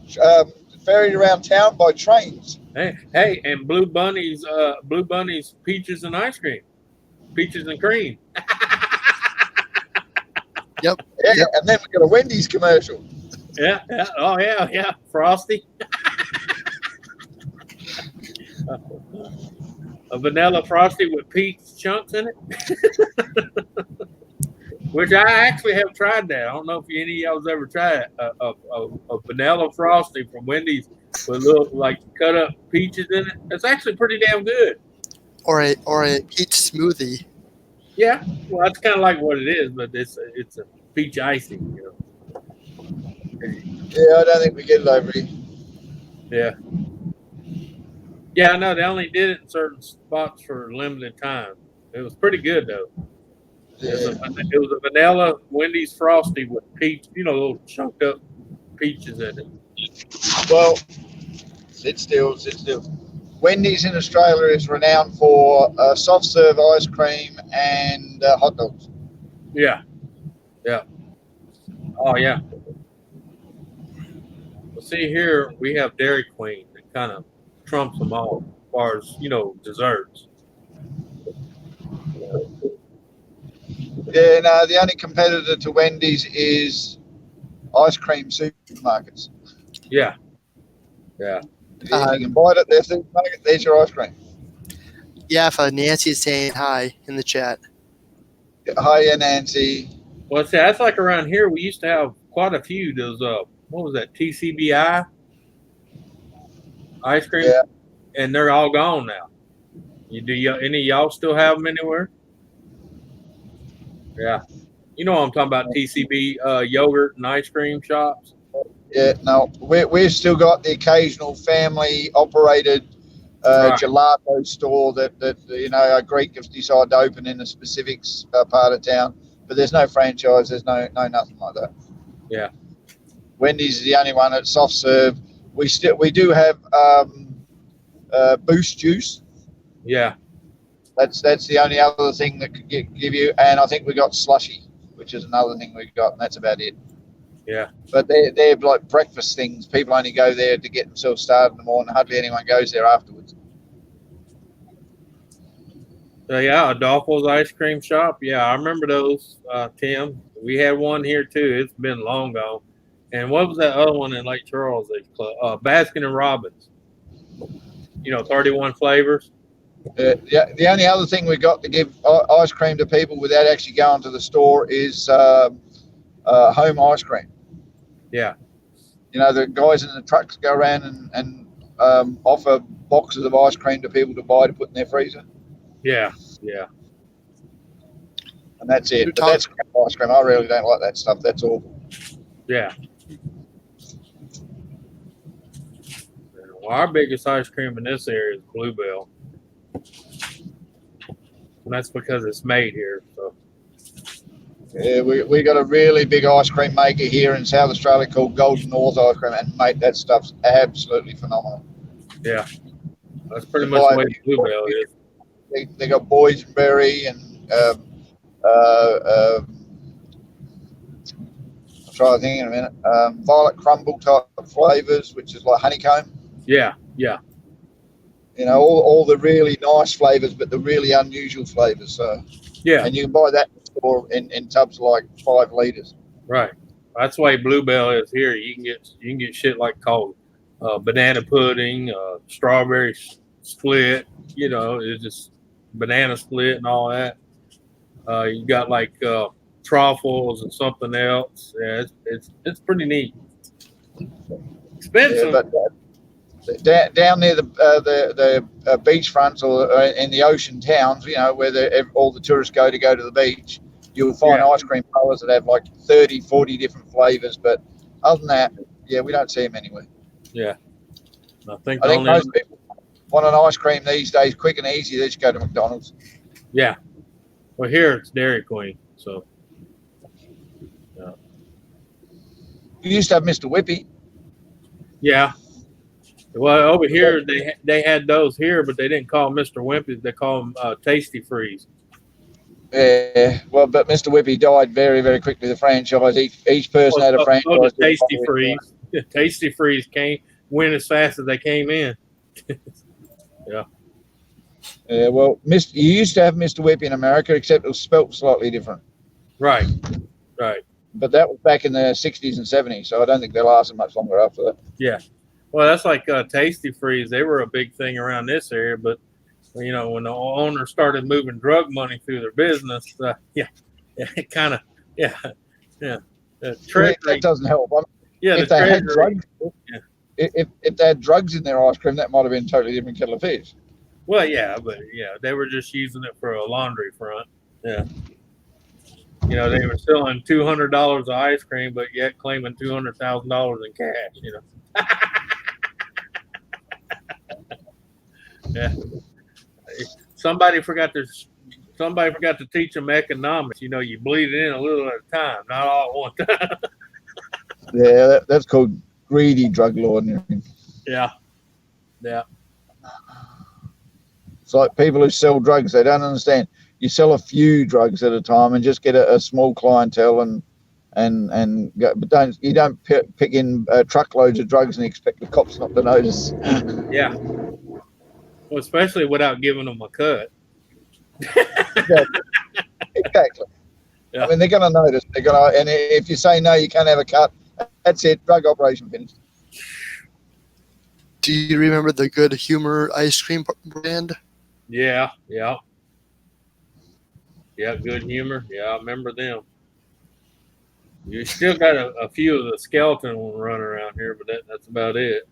ferried around town by trains. Hey, and Blue Bunny's peaches and ice cream, peaches and cream. Yep. Yeah, Yep. and then we got a Wendy's commercial. Yeah. Oh yeah. Frosty. A vanilla frosty with peach chunks in it. Which I actually have tried that. I don't know if any of y'all's ever tried a vanilla frosty from Wendy's with little like cut up peaches in it. It's actually pretty damn good. Or a peach smoothie. Yeah, well, that's kind of like what it is, but it's a peach icing, you know. Yeah, I don't think we get it over here. Yeah, I know they only did it in certain spots for a limited time. It was pretty good though. Yeah. It was a vanilla Wendy's frosty with peach, little chunked up peaches in it. Well, sit still. Wendy's in Australia is renowned for soft serve ice cream and hot dogs. Yeah. Oh yeah. Well, see here we have Dairy Queen that kind of trumps them all as far as desserts. Yeah, no, the only competitor to Wendy's is ice cream supermarkets. Yeah. If you can buy it at their supermarket, there's your ice cream. Yeah, if Nancy's saying hi in the chat. Hiya, Nancy. Well, see, that's like around here. We used to have quite a few. Those what was that? TCBI ice cream, Yeah. and they're all gone now. Any of y'all still have them anywhere? Yeah, you know what I'm talking about. TCB yogurt and ice cream shops. Yeah, no, we've still got the occasional family-operated Right. gelato store that a Greek has decided to open in a specific part of town, but there's no franchise. There's no nothing like that. Yeah. Wendy's is the only one that's soft serve. We do have Boost juice. Yeah. That's the only other thing that could give you, and I think we got slushy, which is another thing we got, and that's about it. Yeah. But they're like breakfast things. People only go there to get themselves started in the morning. Hardly anyone goes there afterwards. So yeah, Adolfo's ice cream shop. Yeah, I remember those, Tim. We had one here too. It's been long gone. And what was that other one in Lake Charles? Baskin and Robbins. 31 flavors. The only other thing we got to give ice cream to people without actually going to the store is home ice cream. Yeah. The guys in the trucks go around and offer boxes of ice cream to people to buy to put in their freezer. Yeah. And that's it. But that's crap ice cream. I really don't like that stuff. That's awful. Yeah. Well, our biggest ice cream in this area is Bluebell. And that's because it's made here. So Yeah, we got a really big ice cream maker here in South Australia called Golden North Ice Cream, and mate, that stuff's absolutely phenomenal. yeah. That's pretty much the way Bluebell is. They got boysenberry and I'll try to think in a minute. Violet crumble type flavors, which is like honeycomb. Yeah. All the really nice flavors, but the really unusual flavors. So Yeah. and you can buy that in the store in tubs like 5 liters. Right. That's the way Bluebell is here. You can get shit like called banana pudding, strawberry split. It's just banana split and all that. You got like truffles and something else. Yeah, it's pretty neat. Expensive. Yeah, but down near the beachfronts or in the ocean towns, where all the tourists go to the beach, you'll find ice cream parlors that have like 30, 40 different flavors. But other than that, yeah, we don't see them anywhere. Yeah. I think most people want an ice cream these days, quick and easy. They just go to McDonald's. Yeah. Well, here it's Dairy Queen. So You used to have Mr. Whippy. yeah. Well, over here they had those here, but they didn't call them Mr. Wimpy. They call them Tasty Freeze. Yeah, well, but Mr. Whippy died very, very quickly. The franchise, each person had a franchise. Oh, the Tasty Freeze. Tasty Freeze went as fast as they came in. Yeah. Yeah, well, you used to have Mr. Whippy in America, except it was spelt slightly different. Right. But that was back in the 60s and 70s, so I don't think they lasted much longer after that. Yeah. Well, that's like Tasty Freeze. They were a big thing around this area, but when the owner started moving drug money through their business, it kind of, the treasury, that doesn't help. if they had drugs, if they had drugs in their ice cream, that might have been a totally different kettle of fish. Well, they were just using it for a laundry front. Yeah. They were selling $200 of ice cream, but yet claiming $200,000 in cash. Yeah. Somebody forgot to teach them economics. You bleed it in a little at a time, not all at one time. Yeah, that's called greedy drug lording. Yeah. It's like people who sell drugs. They don't understand. You sell a few drugs at a time and just get a small clientele and go, but you don't pick in truckloads of drugs and expect the cops not to notice. Yeah. Well, especially without giving them a cut. Exactly. Yeah. I mean, they're going to notice. And if you say no, you can't have a cut. That's it. Drug operation finished. Do you remember the Good Humor ice cream brand? Yeah. Good Humor. Yeah, I remember them. You still got a few of the skeleton ones running around here, but that's about it.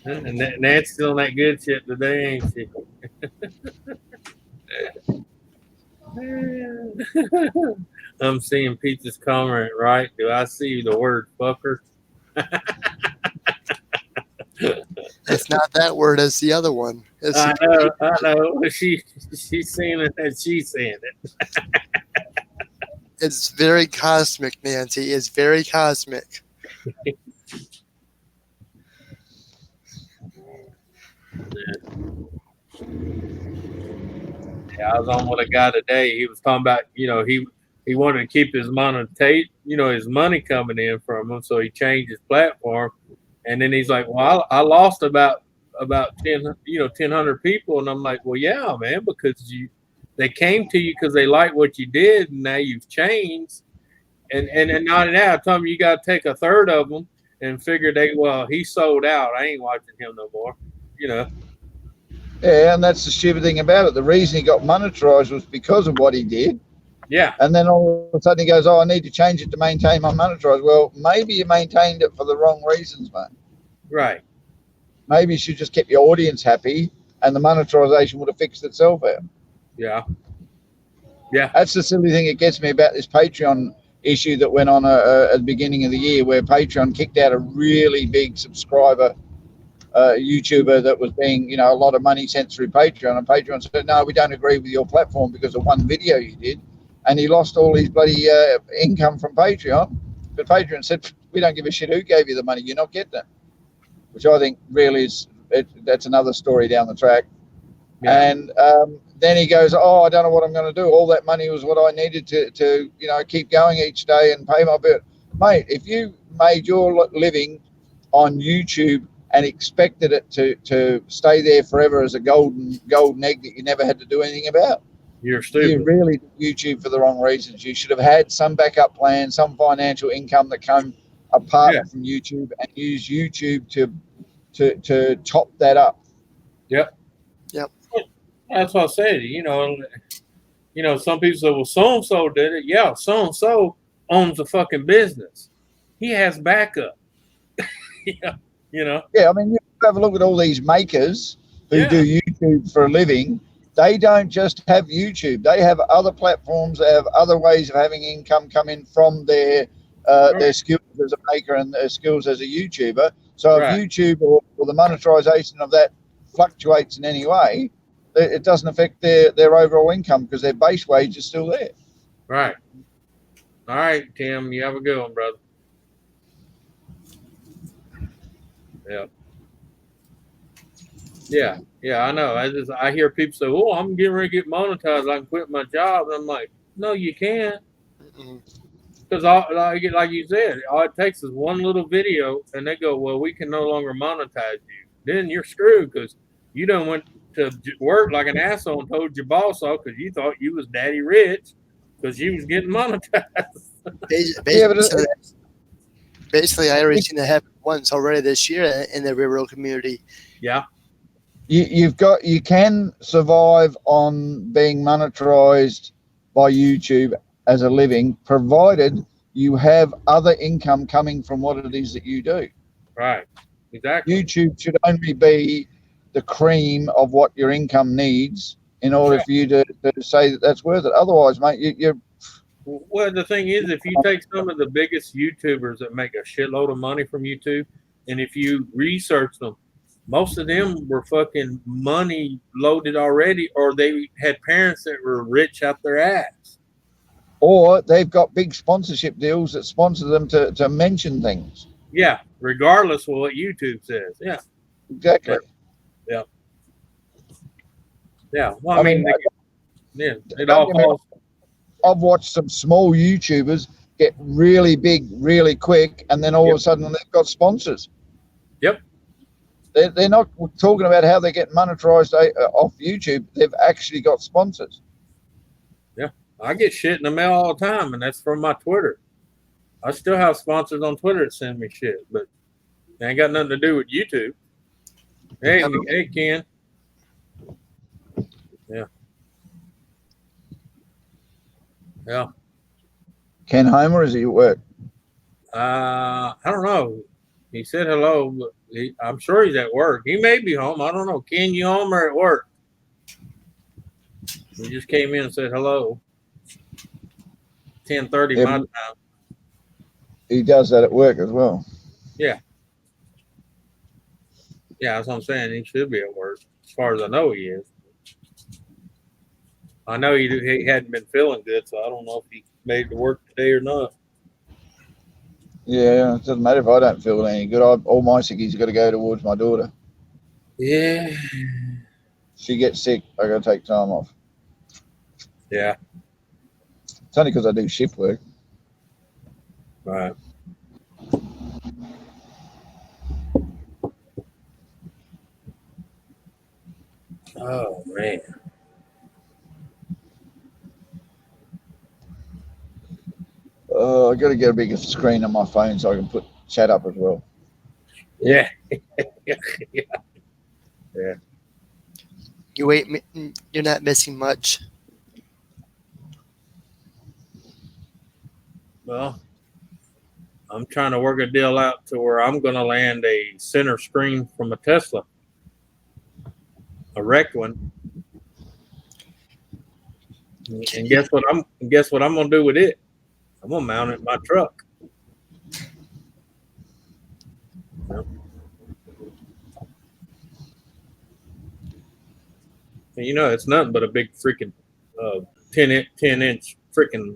And Nancy's still on that good shit today, ain't she? I'm seeing Peach's comment right. Do I see the word fucker? It's not that word, it's the other one. I know. She's saying it and she's saying it. It's very cosmic, Nancy. It's very cosmic. Yeah, I was on with a guy today. He was talking about, he wanted to keep his his money coming in from him, so he changed his platform. And then he's like, "Well, I lost about 1,000 people," and I'm like, "Well, yeah, man, because they came to you because they liked what you did, and now you've changed." And not now, I told him you got to take a third of them and figure he sold out. I ain't watching him no more, Yeah, and that's the stupid thing about it. The reason he got monetized was because of what he did. Yeah. And then all of a sudden he goes, "Oh, I need to change it to maintain my monetized." Well, maybe you maintained it for the wrong reasons, mate. Right. Maybe you should just keep your audience happy and the monetization would have fixed itself out. Yeah. That's the silly thing that gets me about this Patreon issue that went on at the beginning of the year, where Patreon kicked out a really big subscriber YouTuber that was being, a lot of money sent through Patreon, and Patreon said, "No, we don't agree with your platform because of one video you did," and he lost all his bloody income from Patreon. But Patreon said, "We don't give a shit who gave you the money, you're not getting it," which I think really that's another story down the track. Yeah. And then he goes, "Oh, I don't know what I'm going to do. All that money was what I needed to keep going each day and pay my bill." Mate, if you made your living on YouTube and expected it to stay there forever as a golden egg that you never had to do anything about, you're stupid. You really did YouTube for the wrong reasons. You should have had some backup plan, some financial income that came apart from YouTube, and use YouTube to top that up. Yep. That's what I said. Some people say, "Well, so and so did it." Yeah, so and so owns a fucking business. He has backup. Yeah. Yeah, I mean, you have a look at all these makers who do YouTube for a living. They don't just have YouTube. They have other platforms. They have other ways of having income come in from their skills as a maker and their skills as a YouTuber. So Right. if YouTube or the monetization of that fluctuates in any way, it doesn't affect their overall income because their base wage is still there. Right. All right, Tim. You have a good one, brother. Yeah. Yeah. Yeah, I know. I hear people say, "Oh, I'm getting ready to get monetized. I can quit my job." And I'm like, "No, you can't." Mm-mm. Because like you said, all it takes is one little video, and they go, "Well, we can no longer monetize you." Then you're screwed because you done went to work like an asshole and told your boss off because you thought you was daddy rich because you was getting monetized. Yeah, but Basically, I already seen that happen once already this year in the rural community. Yeah, you can survive on being monetized by YouTube as a living, provided you have other income coming from what it is that you do. right, exactly. YouTube should only be the cream of what your income needs in order for you to say that that's worth it. Otherwise, mate, you're Well, the thing is, if you take some of the biggest YouTubers that make a shitload of money from YouTube, and if you research them, most of them were fucking money loaded already, or they had parents that were rich out their ass. or they've got big sponsorship deals that sponsor them to mention things. Yeah, regardless of what YouTube says. Yeah, Exactly. yeah. Well, I mean, yeah, it all don't get me falls. I've watched some small YouTubers get really big really quick, and then all of a sudden they've got sponsors. Yep. They're not talking about how they get monetized off YouTube. They've actually got sponsors. I get shit in the mail all the time, and that's from my Twitter. I still have sponsors on Twitter that send me shit, but it ain't got nothing to do with YouTube. Hey, hey, Ken. Yeah. Ken Homer, is he at work? I don't know. He said hello, but I'm sure he's at work. He may be home. I don't know. Ken, you home or at work? He just came in and said hello. 10:30 Yeah, my time. He does that at work as well. Yeah, that's what I'm saying. He should be at work. As far as I know, he is. I know he hadn't been feeling good, so I don't know if he made it to work today or not. Yeah, it doesn't matter if I don't feel any good. All my sickies got to go towards my daughter. Yeah. She gets sick, I got to take time off. Yeah. It's only because I do shift work. Right. Oh man. I got to get a bigger screen on my phone so I can put chat up as well. Yeah. You're not missing much. Well, I'm trying to work a deal out to where I'm going to land a center screen from a Tesla, a wrecked one. And guess what I'm going to do with it? I'm going to mount it in my truck. Yep. And you know, it's nothing but a big freaking 10-inch freaking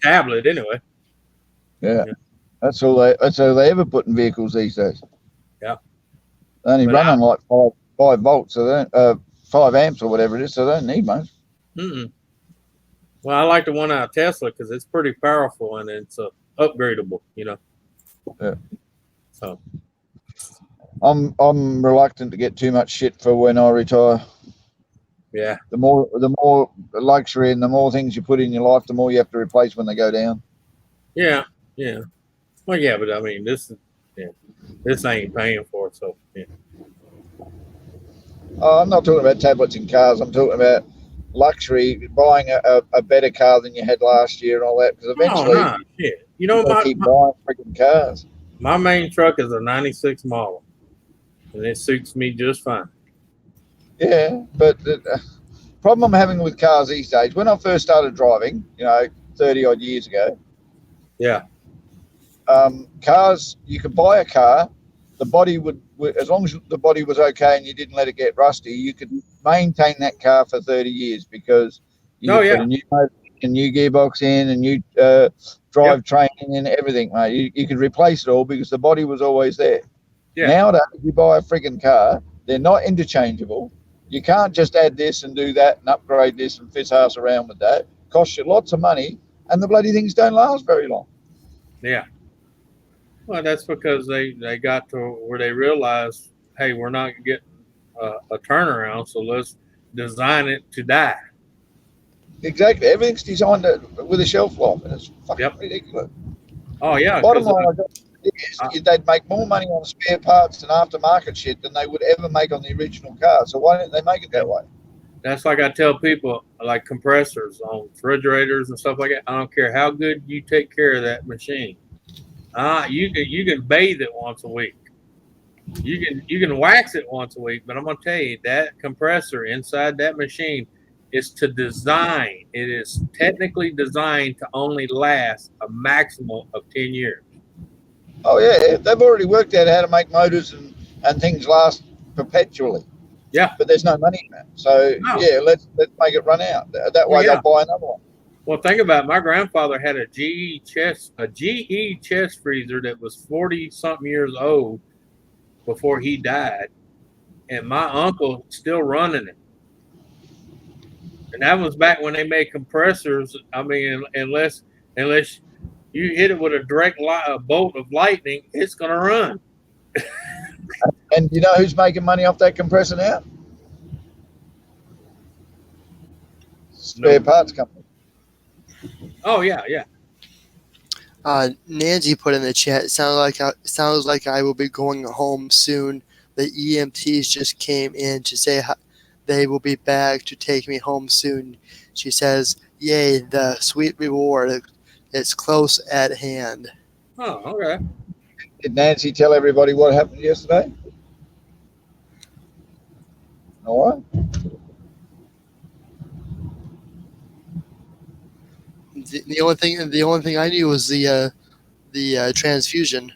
tablet anyway. Yeah. That's all they ever put in vehicles these days. Yeah. They only But run on like 5 volts, so they don't, 5 amps or whatever it is, so they don't need much. Mm-mm. Well, I like the one out of Tesla because it's pretty powerful and it's upgradable, you know. Yeah. So I'm reluctant to get too much shit for when I retire. yeah. The more luxury and the more things you put in your life, the more you have to replace when they go down. Yeah. Yeah. Well, yeah, but I mean, this ain't paying for it, so yeah. I'm not talking about tablets in cars. I'm talking about luxury, buying a better car than you had last year and all that. Because eventually, shit. You know, keep buying freaking cars. my main truck is a '96 model, and it suits me just fine. Yeah, but the problem I'm having with cars these days, when I first started driving, 30 odd years ago, Yeah. cars, you could buy a car the body would, as long as the body was okay and you didn't let it get rusty, you could maintain that car for 30 years because you Oh, could yeah. put a new gearbox in, a new drive train in, everything, mate. You could replace it all because the body was always there. Yeah. Nowadays, you buy a frigging car, they're not interchangeable. You can't just add this and do that and upgrade this and fish ass around with that. It costs you lots of money, and the bloody things don't last very long. Yeah. Well, that's because they got to where they realized, hey, we're not getting a turnaround, so let's design it to die. Exactly. Everything's designed with a shelf life, and it's fucking ridiculous. Oh, yeah. Bottom line, they'd make more money on spare parts and aftermarket shit than they would ever make on the original car. So why don't they make it that way? That's like I tell people, like compressors on refrigerators and stuff like that. I don't care how good you take care of that machine. You can bathe it once a week. You can wax it once a week, but I'm gonna tell you that compressor inside that machine is to design. It is technically designed to only last a maximum of 10 years. Oh yeah, they've already worked out how to make motors and things last perpetually. Yeah, but there's no money in that. So yeah, let's make it run out. That way they'll buy another one. Well, think about it. My grandfather had a GE chest freezer that was 40-something years old before he died, and my uncle still running it. And that was back when they made compressors. I mean, unless you hit it with a bolt of lightning, it's going to run. And you know who's making money off that compressor now? Spare parts company. Oh yeah, yeah. Nancy put in the chat. It sounds like I will be going home soon. The EMTs just came in to say they will be back to take me home soon. She says, "Yay, the sweet reward! It's close at hand." Oh, okay. Did Nancy tell everybody what happened yesterday? All right. The only thing I knew was the transfusion.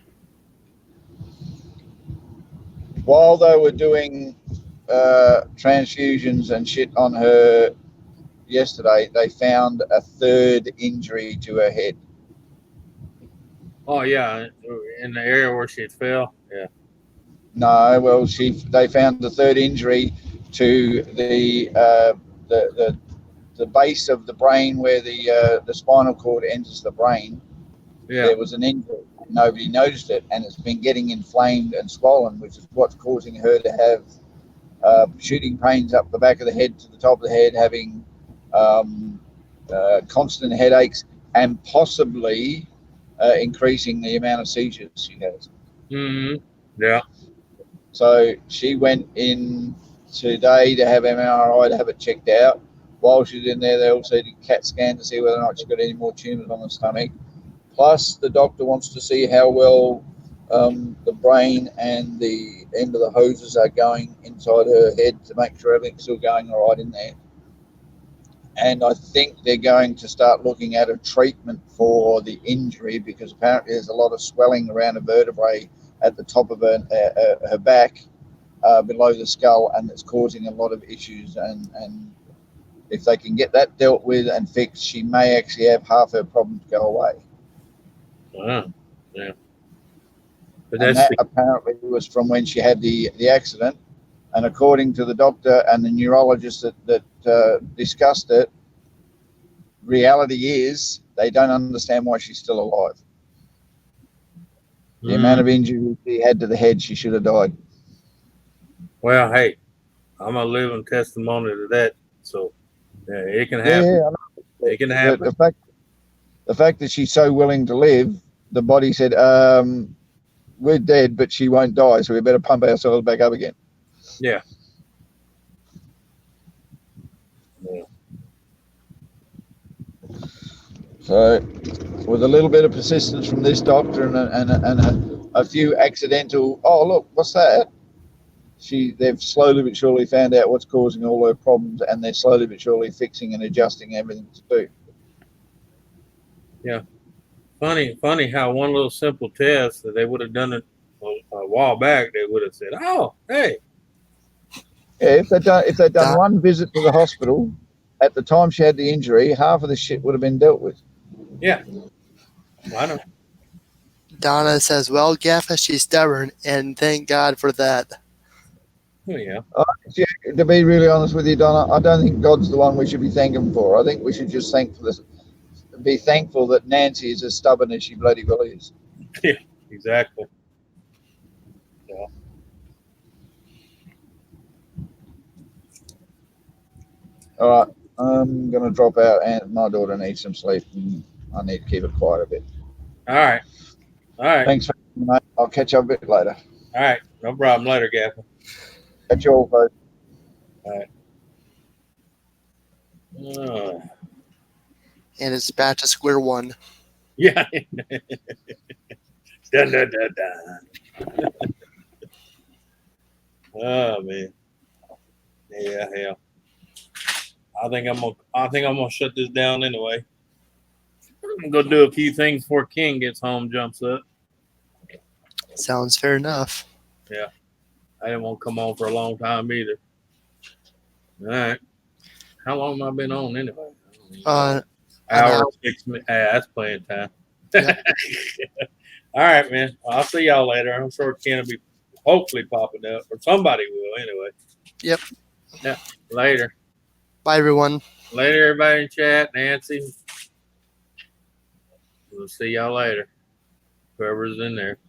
While they were doing transfusions and shit on her yesterday, they found a third injury to her head. Oh yeah, in the area where she fell. Yeah. No, well, they found the third injury to the base of the brain where the spinal cord enters the brain. Yeah. There was an injury. Nobody noticed it, and it's been getting inflamed and swollen, which is what's causing her to have shooting pains up the back of the head to the top of the head, having constant headaches, and possibly increasing the amount of seizures she has. Mm-hmm. Yeah. So she went in today to have MRI to have it checked out. While she's in there, they also did a CAT scan to see whether or not she's got any more tumours on the stomach. Plus, the doctor wants to see how well the brain and the end of the hoses are going inside her head to make sure everything's still going all right in there. And I think they're going to start looking at a treatment for the injury because apparently there's a lot of swelling around a vertebrae at the top of her back below the skull, and it's causing a lot of issues. And if they can get that dealt with and fixed, she may actually have half her problems go away. Wow. Yeah. But and that apparently was from when she had the accident. And according to the doctor and the neurologist that discussed it, reality is they don't understand why she's still alive. The amount of injury she had to the head, she should have died. Well, hey, I'm a living testimony to that. So yeah, it can happen. Yeah, I know. It can happen. The fact that she's so willing to live, the body said, we're dead, but she won't die, so we better pump ourselves back up again. Yeah. Yeah. So, with a little bit of persistence from this doctor and a few accidental, oh look, what's that? They've slowly but surely found out what's causing all her problems, and they're slowly but surely fixing and adjusting everything to do. Yeah. Funny how one little simple test that they would have done it a while back, they would have said, "Oh, hey, Yeah, if they'd done That- one visit to the hospital at the time she had the injury, half of the shit would have been dealt with. I know." Donna says, "Well, Gaffa, she's stubborn, and thank God for that." Oh, yeah. Yeah, to be really honest with you, Donna, I don't think God's the one we should be thanking for. I think we should just be thankful that Nancy is as stubborn as she bloody well is. Exactly. All right, I'm gonna drop out, and my daughter needs some sleep, and I need to keep it quiet a bit. All right. All right. Thanks, mate. I'll catch up a bit later. All right. No problem. Later, Gaffer. Catch you all, folks. And it's back to square one. Yeah. Dun, dun, dun, dun. Oh man. Yeah, hell. I think I'm gonna shut this down anyway. I'm gonna do a few things before King gets home, jumps up. Sounds fair enough. I didn't want to come on for a long time either. All right. How long have I been on anyway? An Hour, hour. 6 minutes. That's plenty of time. Yeah. All right, man. I'll see y'all later. I'm sure Ken will be hopefully popping up, or somebody will anyway. Yep. Yeah. Later. Bye, everyone. Later, everybody in chat. Nancy. We'll see y'all later. Whoever's in there.